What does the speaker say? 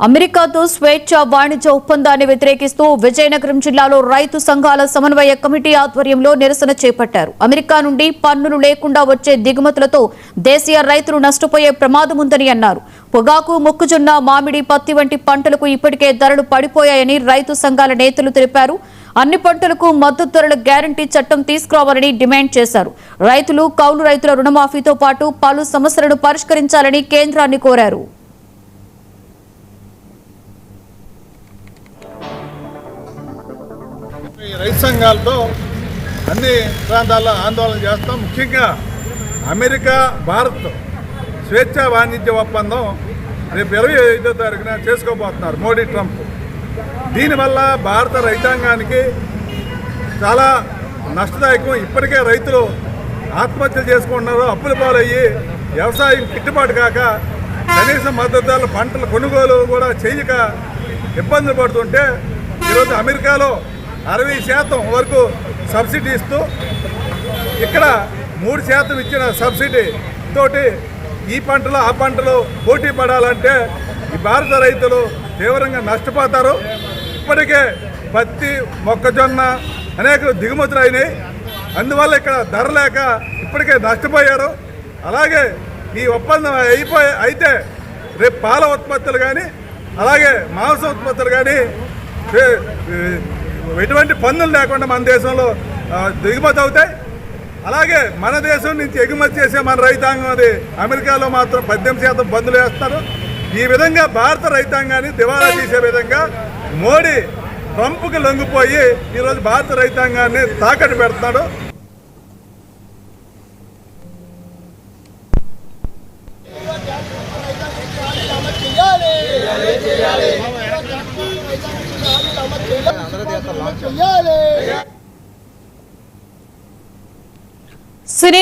అమెరికాతో స్వేచ్ఛ వాణిజ్య ఒప్పందాన్ని వ్యతిరేకిస్తూ విజయనగరం జిల్లాలో రైతు సంఘాల సమన్వయ కమిటీ ఆధ్వర్యంలో నిరసన చేపట్టారు. అమెరికా నుండి పన్నులు లేకుండా వచ్చే దిగుమతులతో దేశీయ రైతులు నష్టపోయే ప్రమాదం ఉందని అన్నారు. పొగాకు, మొక్కజొన్న, మామిడి, పత్తి వంటి పంటలకు ఇప్పటికే ధరలు పడిపోయాయని రైతు సంఘాల నేతలు తెలిపారు. అన్ని పంటలకు మద్దతు ధరల గ్యారంటీ చట్టం తీసుకురావాలని డిమాండ్ చేశారు. రైతులు, కౌలు రైతుల రుణమాఫీతో పాటు పలు సమస్యలను పరిష్కరించాలని కేంద్రాన్ని కోరారు. రైతు సంఘాలతో అన్ని ప్రాంతాల్లో ఆందోళన చేస్తాం. ముఖ్యంగా అమెరికా భారత్ స్వేచ్ఛా వాణిజ్య ఒప్పందం రేపు 25వ తారీఖున చేసుకోబోతున్నారు మోడీ, ట్రంప్. దీనివల్ల భారత రైతాంగానికి చాలా నష్టదాయకం. ఇప్పటికే రైతులు ఆత్మహత్యలు చేసుకుంటున్నారు. అప్పుల పాలయ్యి వ్యవసాయం గిట్టుబాటు కాక కనీస మద్దతు ధరల పంటల కొనుగోలు కూడా చేయక ఇబ్బందులు పడుతుంటే ఈరోజు అమెరికాలో 60% వరకు సబ్సిడీ ఇస్తూ ఇక్కడ 3% ఇచ్చిన సబ్సిడీ తోటి ఈ పంటలు ఆ పంటలు పోటీ పడాలంటే ఈ భారత రైతులు తీవ్రంగా నష్టపోతారు. ఇప్పటికే పత్తి, మొక్కజొన్న అనేక దిగుమతులు అయినాయి. అందువల్ల ఇక్కడ ధర లేక ఇప్పటికే నష్టపోయారు. అలాగే ఈ ఒప్పందం అయితే రేపు పాల ఉత్పత్తులు కానీ అలాగే మాంస ఉత్పత్తులు కానీ ఎటువంటి పన్నులు లేకుండా మన దేశంలో దిగుమతి అవుతాయి. అలాగే మన దేశం నుంచి ఎగుమతి చేసే మన రైతాంగం అది అమెరికాలో మాత్రం 18% బంధులు వేస్తారు. ఈ విధంగా భారత రైతాంగాన్ని దివాలా తీసే విధంగా మోడీ ట్రంప్కి లొంగిపోయి ఈరోజు భారత రైతాంగాన్ని తాకట్టు పెడుతున్నాడు. సినీ